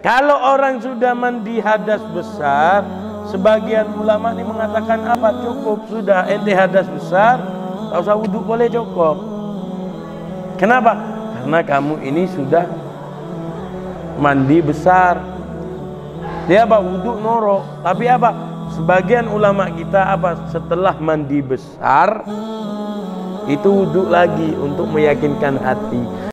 Kalau orang sudah mandi hadas besar, sebagian ulama ini mengatakan apa? Cukup sudah, ente hadas besar, tak usah wudhu boleh cukup. Kenapa? Karena kamu ini sudah mandi besar. Dia apa? Wudhu norok. Tapi apa? Sebagian ulama kita apa? Setelah mandi besar itu wudhu lagi untuk meyakinkan hati.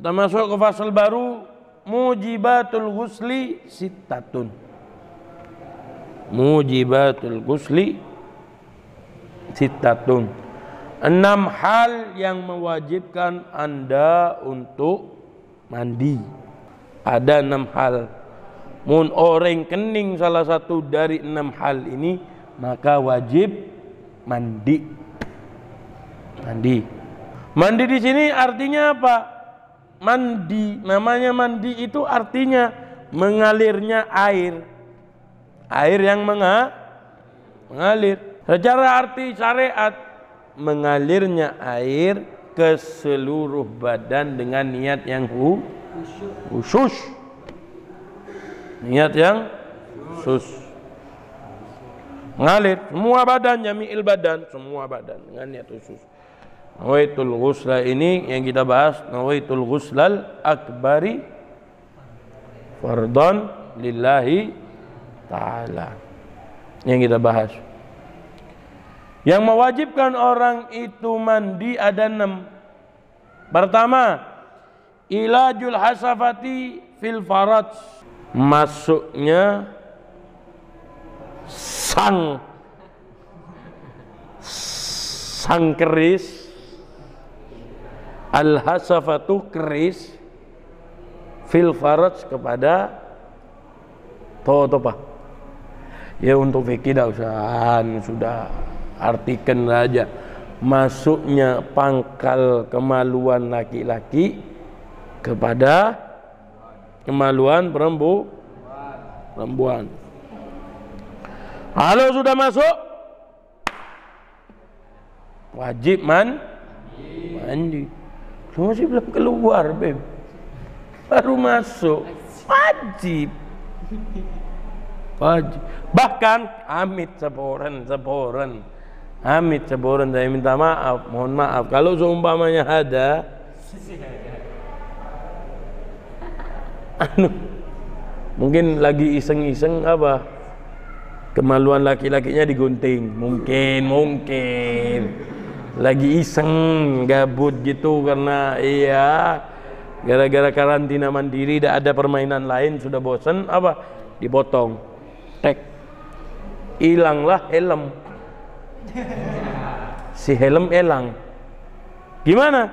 Kita masuk ke fasal baru, mujibatul ghusli sittatun. Mujibatul ghusli sittatun. 6 hal yang mewajibkan Anda untuk mandi. Ada 6 hal. Mun orang kening salah satu dari 6 hal ini, maka wajib mandi. Mandi. Mandi di sini artinya apa? Mandi, namanya mandi itu artinya mengalirnya air. Air yang mengalir. Secara arti syariat, mengalirnya air ke seluruh badan dengan niat yang khusus. Niat yang khusus. Mengalir semua badan, jami'il badan, semua badan dengan niat khusus. Nawaitul ghusla ini yang kita bahas, nawaitul ghuslal akbari fardhan lillahi ta'ala, yang kita bahas. Yang mewajibkan orang itu mandi ada 6. Pertama, ilajul hasafati fil faraj, masuknya sang keris, al-hasafatu keris, fil faraj kepada topa. Ya untuk fikih dah sudah artikan saja. Masuknya pangkal kemaluan laki-laki kepada kemaluan perempuan. Kalau sudah masuk, wajib mandi. Masih belum keluar, Beb. Baru masuk. Wajib. Bahkan amit seboran. Amit seboran, saya minta maaf, mohon maaf. Kalau seumpamanya ada mungkin lagi iseng-iseng apa? Kemaluan laki-lakinya digunting. Mungkin. Lagi iseng, gabut gitu karena gara-gara karantina mandiri, tidak ada permainan lain, sudah bosan apa? Dipotong. Tek. Hilanglah helm. Si helm hilang. Gimana?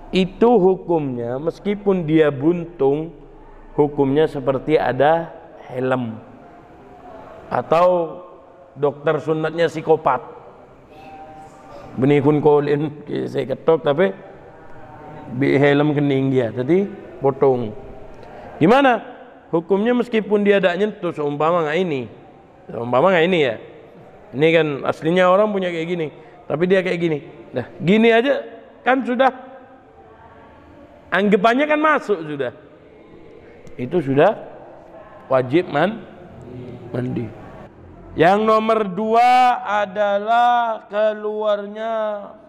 Itu hukumnya meskipun dia buntung, hukumnya seperti ada helm. Atau dokter sunatnya psikopat. Benikun kolin saya ketok tapi bi helm kening dia, jadi potong. Gimana? Hukumnya meskipun dia tidak nyentuh, seumpama nggak ini ya. Ini kan aslinya orang punya kayak gini, tapi dia kayak gini. Nah, gini aja kan sudah anggapannya kan masuk sudah. Itu sudah wajib mandi. Yang nomor 2 adalah keluarnya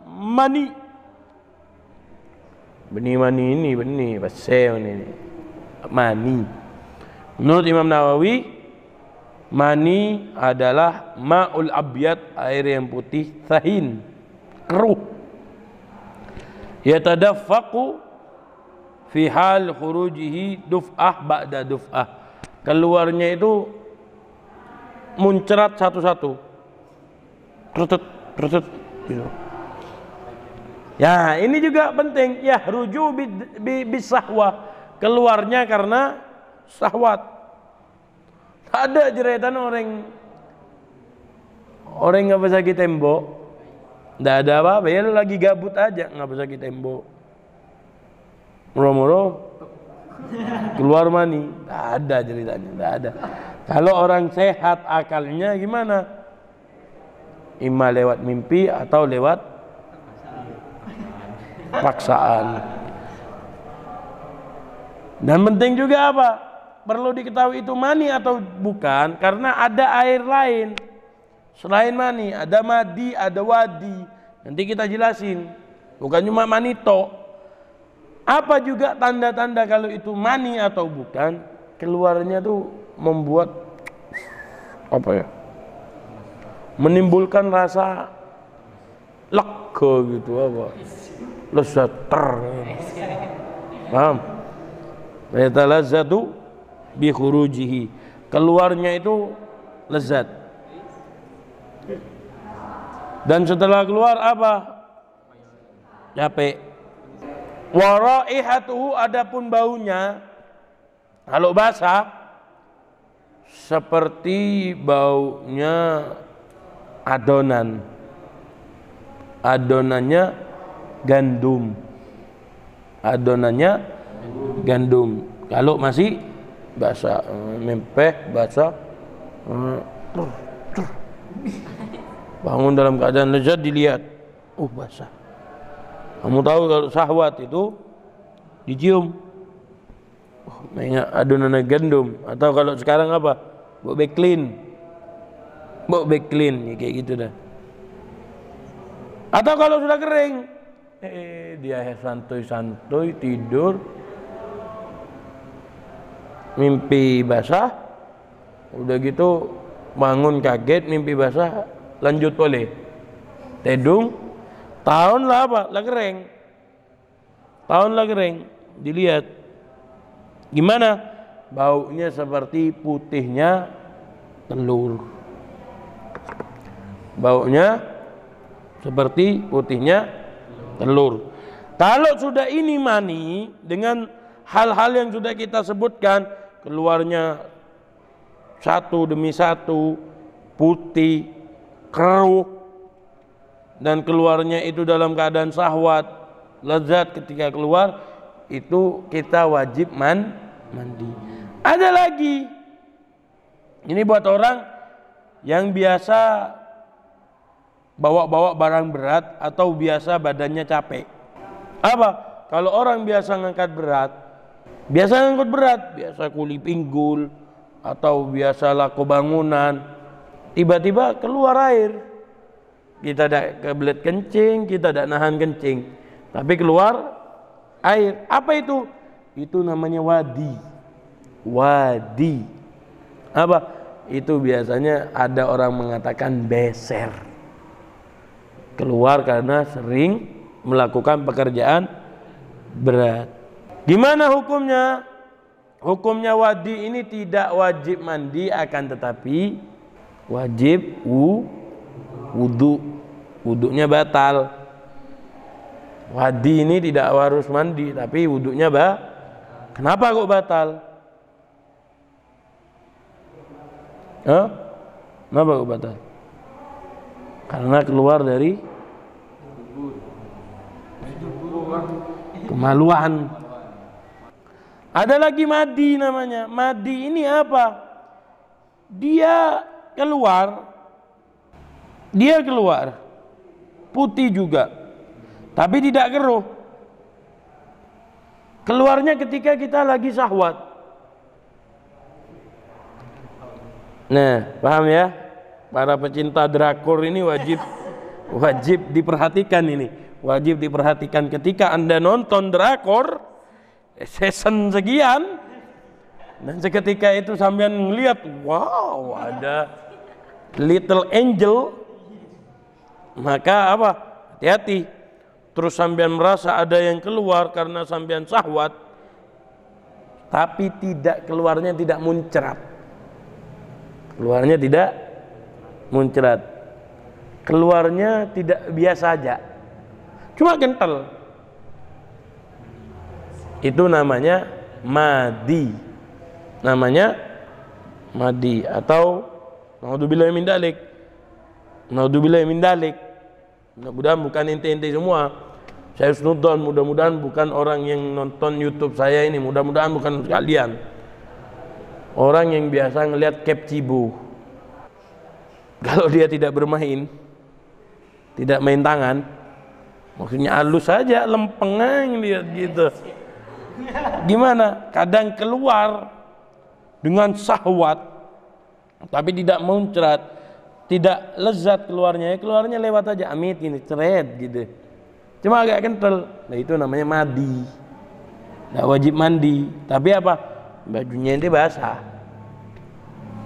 mani. Benih pasal ini. Mani. Menurut Imam Nawawi, mani adalah ma'ul abyad, air yang putih, thahin, keruh. Yatadaffaqu fi hal khurujihi duf'ah ba'da duf'ah. Keluarnya itu muncrat satu-satu, terutut gitu. Ya ini juga penting, ya ruju bisahwah, keluarnya karena syahwat. Ada jeretan orang nggak bisa sakit tembok, nggak ada apa-apa, ya lagi gabut aja nggak bisa sakit tembok, muro-muro keluar mani, nggak ada ceritanya, nggak ada. Kalau orang sehat akalnya gimana? Ima lewat mimpi atau lewat paksaan. Dan penting juga apa? Perlu diketahui itu mani atau bukan, karena ada air lain selain mani, ada madi, ada wadi. Nanti kita jelasin. Bukan cuma mani tok. Apa juga tanda-tanda kalau itu mani atau bukan? Keluarnya tuh membuat apa ya? Menimbulkan rasa lega gitu apa? Lezat paham? Yatalazzatu bi khurujihi. Keluarnya itu lezat. Dan setelah keluar apa? Capek. Wa raihatuhu, adapun baunya kalau basah seperti baunya adonan. Adonannya gandum. Adonannya gandum. Kalau masih basah, mempeh basah, bangun dalam keadaan lezat dilihat, basah. Kamu tahu kalau syahwat itu dicium, adonan gandum. Atau kalau sekarang apa? Bau beklin, ya kayak gitu dah. Atau kalau sudah kering, dia santuy-santuy tidur, mimpi basah, udah gitu bangun kaget mimpi basah, lanjut boleh tedung, tahun lah apa? Lah kering, tahun lah kering, dilihat gimana? Baunya seperti putihnya telur, baunya seperti putihnya telur. Kalau sudah ini mani dengan hal-hal yang sudah kita sebutkan, keluarnya satu demi satu, putih, keruh, dan keluarnya itu dalam keadaan syahwat, lezat ketika keluar, itu kita wajib mandi. Ada lagi, ini buat orang yang biasa bawa-bawa barang berat atau biasa badannya capek. Apa? Kalau orang biasa ngangkat berat, biasa kuli pinggul atau biasa laku bangunan, tiba-tiba keluar air. Kita tidak kebelet kencing, kita tidak nahan kencing, tapi keluar air. Apa itu? Itu namanya wadi. Wadi. Apa? Itu biasanya ada orang mengatakan beser. Keluar karena sering melakukan pekerjaan berat. Gimana hukumnya? Hukumnya wadi ini tidak wajib mandi, akan tetapi wajib wudu. Wudunya batal. Wadi ini tidak harus mandi, tapi wudunya Kenapa kok batal? Kenapa kok batal? Karena keluar dari kemaluan. Ada lagi madi namanya. Madi ini apa? Dia keluar putih juga, tapi tidak keruh. Keluarnya ketika kita lagi syahwat. Nah, paham ya? Para pecinta drakor ini wajib diperhatikan ini. Wajib diperhatikan ketika Anda nonton drakor season sekian, dan seketika itu sampean melihat, wow, ada little angel, maka apa? Hati-hati. Terus sampean merasa ada yang keluar karena sampean syahwat, tapi keluarnya tidak muncrat. Keluarnya tidak muncrat. Keluarnya tidak biasa aja, cuma kental. Itu namanya madi. Namanya madi atau naudzubillahi min dzalik. Naudzubillahi min dzalik. Mudah-mudahan bukan ente-ente semua. Saya husnudzon, mudah-mudahan bukan orang yang nonton YouTube saya ini, mudah-mudahan bukan kalian. Orang yang biasa ngelihat Kep Cibu, kalau dia tidak bermain, tidak main tangan, Maksudnya halus saja, lempeng aja lihat gitu. Gimana? Kadang keluar dengan syahwat, tapi tidak muncrat, tidak lezat keluarnya. Keluarnya lewat aja, amit ini, ceret gitu. Cuma agak kental. Nah itu namanya madi. Nggak wajib mandi. Tapi apa? Bajunya ini basah.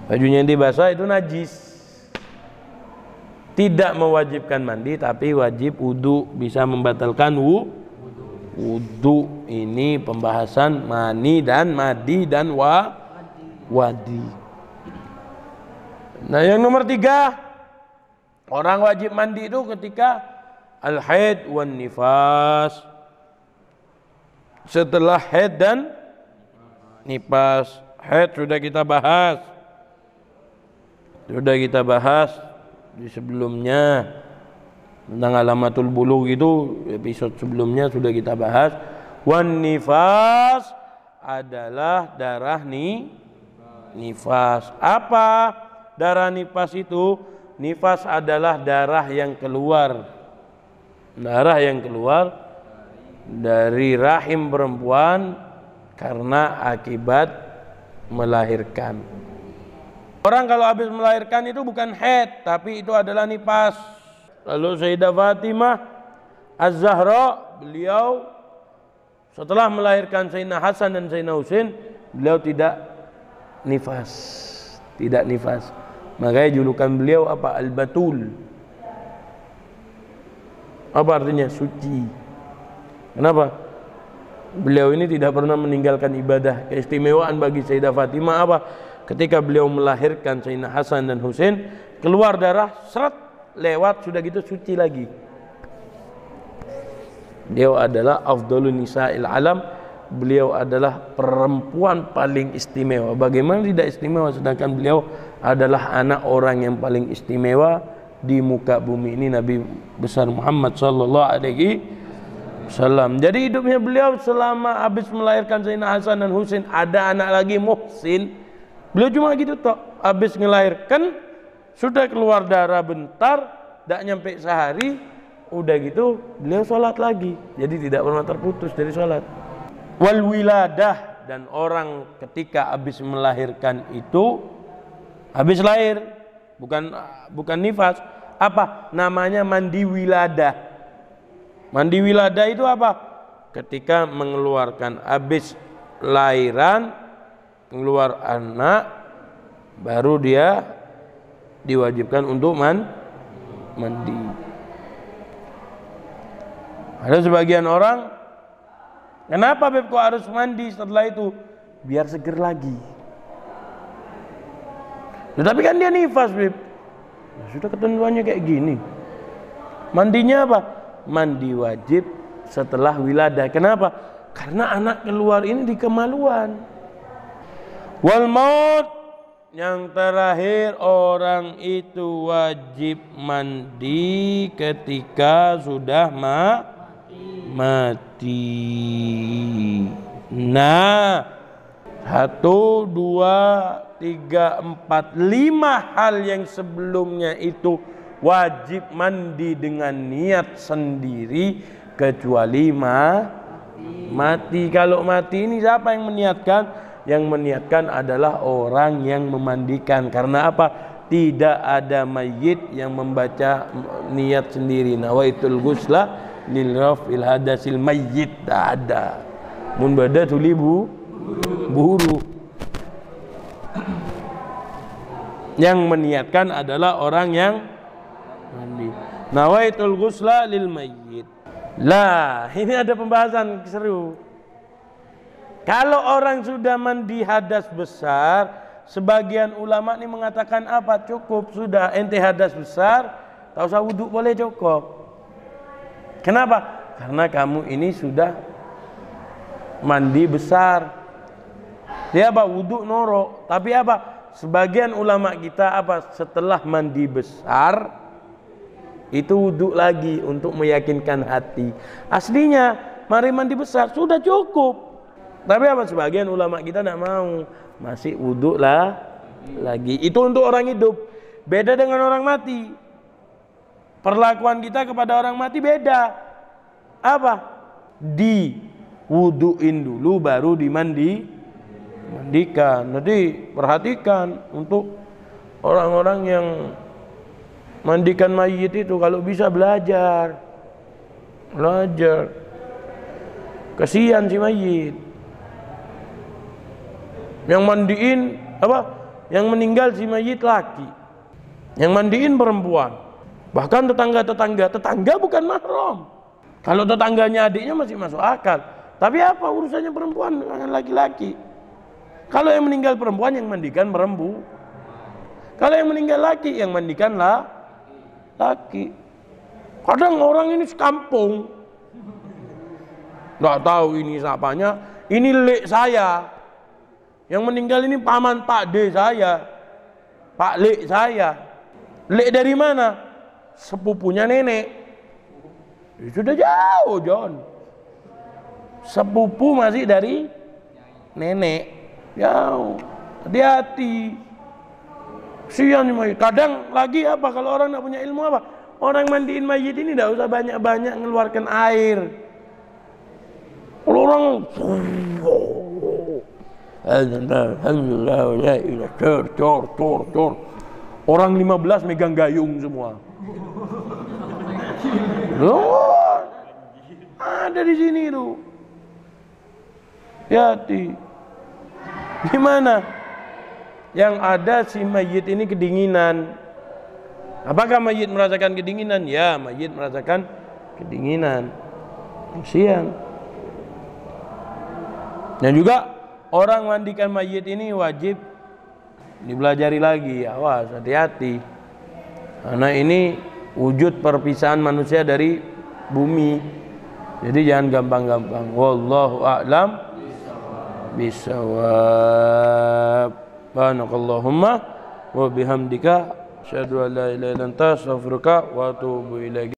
Bajunya ini basah itu najis. Tidak mewajibkan mandi, tapi wajib wudu, bisa membatalkan wudu. Ini pembahasan mani dan madi dan wadi. Nah yang nomor 3, orang wajib mandi itu ketika al-haid wan nifas. Setelah haid dan nifas. Haid sudah kita bahas. Di sebelumnya tentang alamatul bulugh itu, episode sebelumnya sudah kita bahas. Wan nifas adalah darah nifas. Apa darah nifas itu? Nifas adalah darah yang keluar dari rahim perempuan karena akibat melahirkan. Orang kalau habis melahirkan itu bukan haid, tapi itu adalah nifas. Lalu Sayyidah Fatimah Az-Zahra, beliau setelah melahirkan Sayyidina Hasan dan Sayyidina Husain, beliau tidak nifas. Makanya julukan beliau apa? Al-Batul. Apa artinya? Suci. Kenapa? Beliau ini tidak pernah meninggalkan ibadah. Keistimewaan bagi Sayyidah Fatimah apa? Ketika beliau melahirkan Sayyidina Hasan dan Husain, keluar darah, seret, lewat, sudah gitu suci lagi. Beliau adalah afdalun nisa'il alam. Beliau adalah perempuan paling istimewa. Bagaimana tidak istimewa sedangkan beliau adalah anak orang yang paling istimewa di muka bumi ini, Nabi besar Muhammad sallallahu alaihi wasallam. Jadi hidupnya beliau selama habis melahirkan Sayyidina Hasan dan Husain, ada anak lagi Muhsin. Beliau cuma gitu toh, habis ngelahirkan sudah keluar darah bentar, tidak nyampe sehari, udah gitu beliau sholat lagi. Jadi tidak pernah terputus dari sholat. Wal wiladah, dan orang ketika habis melahirkan itu, habis lahir, bukan nifas, apa namanya? Mandi wiladah. Mandi wiladah itu apa? Ketika mengeluarkan, habis lahiran keluar anak, baru dia diwajibkan untuk mandi. Ada sebagian orang, kenapa Beb kok harus mandi setelah itu? Biar seger lagi. Tetapi kan dia nifas Beb, sudah ketentuannya kayak gini. Mandinya apa? Mandi wajib setelah wiladah. Kenapa? Karena anak keluar ini di kemaluan. Wal maut, yang terakhir, orang itu wajib mandi ketika sudah mati. Nah, 1, 2, 3, 4, 5 hal yang sebelumnya itu wajib mandi dengan niat sendiri, kecuali mati. Kalau mati ini siapa yang meniatkan? Yang meniatkan adalah orang yang memandikan. Karena apa? Tidak ada mayit yang membaca niat sendiri. Nawaitul ghusla lil raf'il hadasil mayyit. Tak ada. Mun bada tuli buru. Yang meniatkan adalah orang yang mandi. Nawaitul ghusla lil mayyit. Lah, ini ada pembahasan seru. Kalau orang sudah mandi hadas besar, sebagian ulama ini mengatakan apa? Cukup sudah, ente hadas besar, tak usah wudhu, boleh cukup. Kenapa? Karena kamu ini sudah mandi besar. Dia apa? Wudhu noro. Tapi apa? Sebagian ulama kita apa? Setelah mandi besar itu wudhu lagi untuk meyakinkan hati. Aslinya mari mandi besar sudah cukup. Tapi apa? Sebagian ulama kita tidak mau, masih wudhu lah lagi. Itu untuk orang hidup. Beda dengan orang mati. Perlakuan kita kepada orang mati beda. apa? Diwuduin dulu baru mandikan. Jadi perhatikan untuk orang-orang yang mandikan mayit itu, kalau bisa belajar. Kasihan si mayit. Yang mandiin apa? Yang meninggal si mayit laki. Yang mandiin perempuan. Bahkan tetangga bukan mahram. Kalau tetangganya adiknya masih masuk akal. Tapi apa urusannya perempuan dengan laki-laki? Kalau yang meninggal perempuan, yang mandikan perempuan. Kalau yang meninggal laki, yang mandikan laki. Kadang orang ini sekampung, nggak tahu ini siapanya. Ini lek saya. Yang meninggal ini paman Pak D saya, Pak lek saya. Lek dari mana? Sepupunya nenek. Sudah jauh, John. Sepupu masih dari nenek. Jauh. Hati-hati. Sian mayit. Kadang lagi apa kalau orang tidak punya ilmu apa? Orang mandiin mayit ini tidak usah banyak-banyak ngeluarkan air. Kalau orang alhamdulillah, cor. Orang 15 megang gayung semua. Loh, ada di sini tuh. Hati. Gimana? Yang ada si mayit ini kedinginan. Apakah mayit merasakan kedinginan? Ya, mayit merasakan kedinginan. Kasihan. Dan juga orang mandikan mayit ini wajib dipelajari lagi. Awas, hati-hati. Karena ini wujud perpisahan manusia dari bumi. Jadi jangan gampang-gampang. Wallahu a'lam bishawab. Subhanakallahumma wa bihamdika asyhadu an la ilaha illa anta astaghfiruka wa atubu ilaik.